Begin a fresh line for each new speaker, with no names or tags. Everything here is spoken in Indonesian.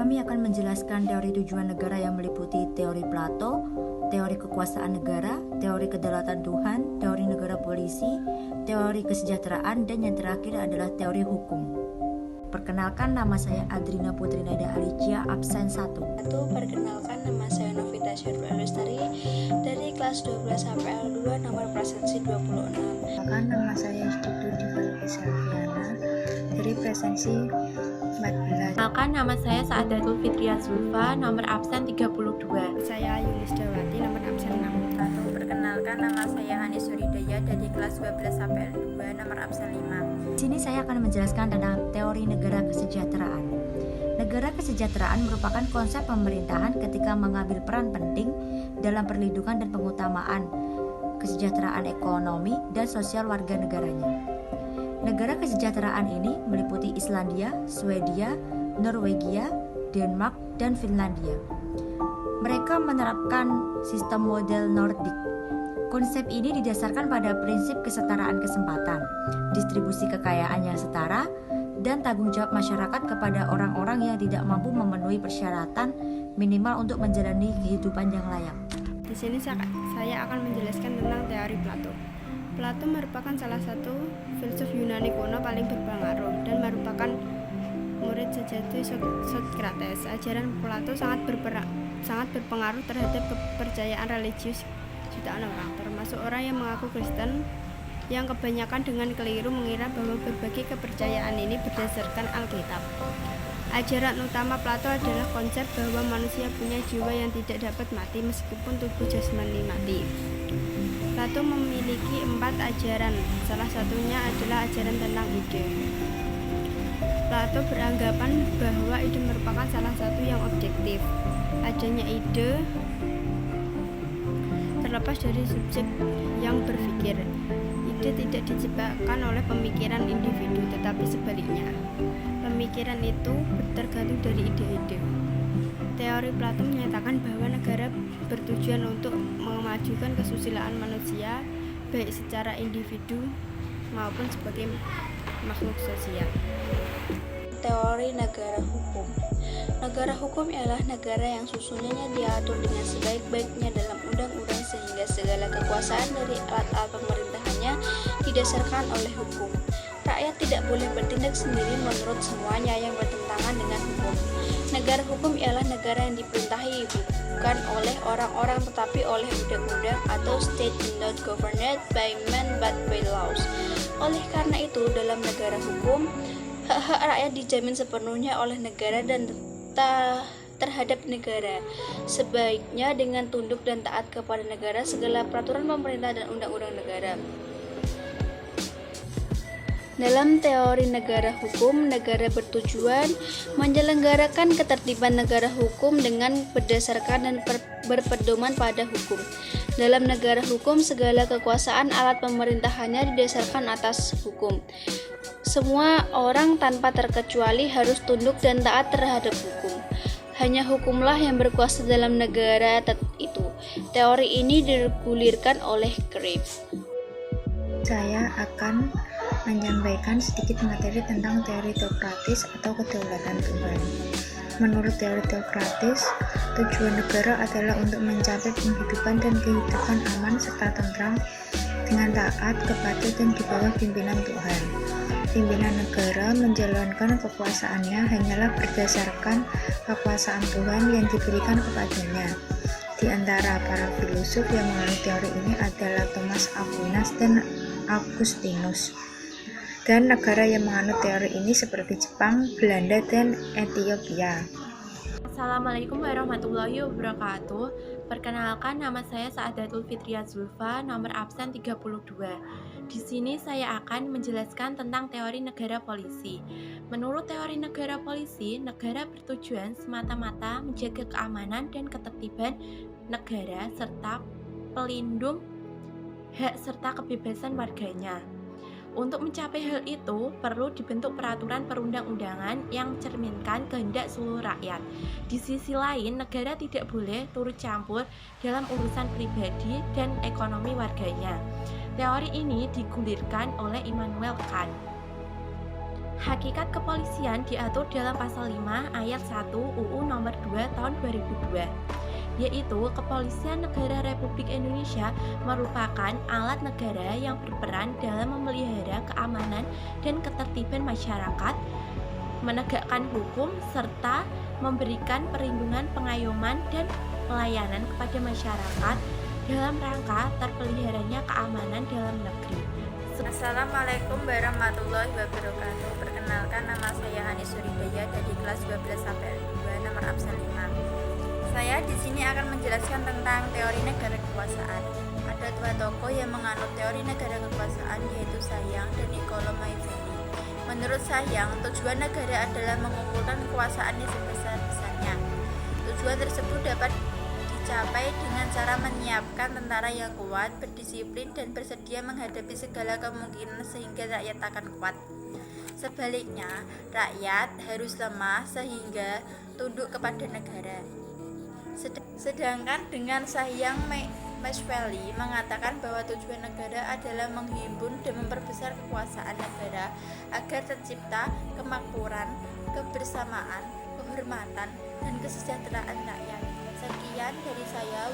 Kami akan menjelaskan teori tujuan negara yang meliputi teori Plato, teori kekuasaan negara, teori kedaulatan Tuhan, teori negara polisi, teori kesejahteraan, dan yang terakhir adalah teori hukum. Perkenalkan, nama saya Adrina Putri Naida Alicia, absen 1.
Perkenalkan, nama saya Novita Syarul Alustari dari kelas 12 HPL 2 nomor presensi 26.
Perkenalkan, nama saya Istitu Divalke Selviana dari presensi 14.
Perkenalkan, nama saya Saadatul Fitria Zulfa, nomor absen 32.
Saya Yulis Dawati, nomor absen 6.
Perkenalkan, nama saya Anis Suridaya dari kelas 12 HPL 2, nomor absen 5.
Di sini saya akan menjelaskan tentang teori negara kesejahteraan. Negara kesejahteraan merupakan konsep pemerintahan ketika mengambil peran penting dalam perlindungan dan pengutamaan kesejahteraan ekonomi dan sosial warga negaranya. Negara kesejahteraan ini meliputi Islandia, Swedia, Norwegia, Denmark, dan Finlandia. Mereka menerapkan sistem model Nordik. Konsep ini didasarkan pada prinsip kesetaraan kesempatan, distribusi kekayaan yang setara, dan tanggung jawab masyarakat kepada orang-orang yang tidak mampu memenuhi persyaratan minimal untuk menjalani kehidupan yang layak.
Di sini saya akan menjelaskan tentang teori Plato. Plato merupakan salah satu filsuf Yunani kuno paling berpengaruh dan merupakan murid sejati Socrates. Ajaran Plato sangat berpengaruh terhadap kepercayaan religius jutaan orang, termasuk orang yang mengaku Kristen, yang kebanyakan dengan keliru mengira bahwa berbagai kepercayaan ini berdasarkan Alkitab. Ajaran utama Plato adalah konsep bahwa manusia punya jiwa yang tidak dapat mati meskipun tubuh jasmani mati. Plato memiliki 4 ajaran, salah satunya adalah ajaran tentang ide. Plato beranggapan bahwa ide merupakan salah satu yang objektif. Adanya ide terlepas dari subjek yang berpikir. Ide tidak disebabkan oleh pemikiran individu, tetapi sebaliknya. Pemikiran itu tergantung dari ide-ide. Teori Plato menyatakan bahwa negara bertujuan untuk memajukan kesusilaan manusia, baik secara individu maupun sebagai makhluk sosial.
Teori negara hukum. Negara hukum ialah negara yang susunannya diatur dengan sebaik-baiknya dalam undang-undang sehingga segala kekuasaan dari alat-alat pemerintahannya didasarkan oleh hukum. Rakyat tidak boleh bertindak sendiri menurut semuanya yang bertentangan dengan hukum. Negara hukum ialah negara yang diperintahi bukan oleh orang-orang tetapi oleh undang-undang atau state not governed by men but by laws. Oleh karena itu, dalam negara hukum, hak-hak rakyat dijamin sepenuhnya oleh negara dan terhadap negara. Sebaiknya dengan tunduk dan taat kepada negara segala peraturan pemerintah dan undang-undang negara. Dalam teori negara hukum, negara bertujuan menyelenggarakan ketertiban negara hukum dengan berdasarkan dan berpedoman pada hukum. Dalam negara hukum, segala kekuasaan alat pemerintahannya didasarkan atas hukum. Semua orang tanpa terkecuali harus tunduk dan taat terhadap hukum. Hanya hukumlah yang berkuasa dalam negara itu. Teori ini digulirkan oleh Graves.
Saya akan menyampaikan sedikit materi tentang teori teokratis atau kedaulatan Tuhan. Menurut teori teokratis, tujuan negara adalah untuk mencapai penghidupan dan kehidupan aman serta tentram dengan taat kepada dan di bawah pimpinan Tuhan. Pimpinan negara menjalankan kekuasaannya hanyalah berdasarkan kekuasaan Tuhan yang diberikan kepadanya. Di antara para filosof yang menganut teori ini adalah Thomas Aquinas dan Augustinus. Dan negara yang menganut teori ini seperti Jepang, Belanda, dan Ethiopia.
Assalamualaikum warahmatullahi wabarakatuh. Perkenalkan, nama saya Saadatul Fitria Zulfa, nomor absen 32. Di sini saya akan menjelaskan tentang teori negara polisi. Menurut teori negara polisi, negara bertujuan semata-mata menjaga keamanan dan ketertiban negara serta pelindung hak serta kebebasan warganya. Untuk mencapai hal itu, perlu dibentuk peraturan perundang-undangan yang mencerminkan kehendak seluruh rakyat. Di sisi lain, negara tidak boleh turut campur dalam urusan pribadi dan ekonomi warganya. Teori ini digulirkan oleh Immanuel Kant. Hakikat kepolisian diatur dalam pasal 5 ayat 1 UU nomor 2 tahun 2002, yaitu kepolisian negara Republik Indonesia merupakan alat negara yang berperan dalam memelihara keamanan dan ketertiban masyarakat, menegakkan hukum, serta memberikan perlindungan, pengayoman, dan pelayanan kepada masyarakat dalam rangka terpeliharanya keamanan dalam negeri.
Assalamualaikum warahmatullahi wabarakatuh. Perkenalkan, nama saya Hani Suridaya dari kelas 12 sampai 2 nomor absen 5. Saya di sini akan menjelaskan tentang teori negara kekuasaan. Ada dua tokoh yang menganut teori negara kekuasaan, yaitu Sayang dan Niccolo Machiavelli. Menurut Sayang, tujuan negara adalah mengumpulkan kekuasaannya sebesar-besarnya. Tujuan tersebut dapat dicapai dengan cara menyiapkan tentara yang kuat, berdisiplin, dan bersedia menghadapi segala kemungkinan sehingga rakyat akan kuat. Sebaliknya, rakyat harus lemah sehingga tunduk kepada negara. Sedangkan dengan Sayang, Machiavelli mengatakan bahwa tujuan negara adalah menghimpun dan memperbesar kekuasaan negara agar tercipta kemakmuran, kebersamaan, kehormatan, dan kesejahteraan rakyat. Sekian dari saya.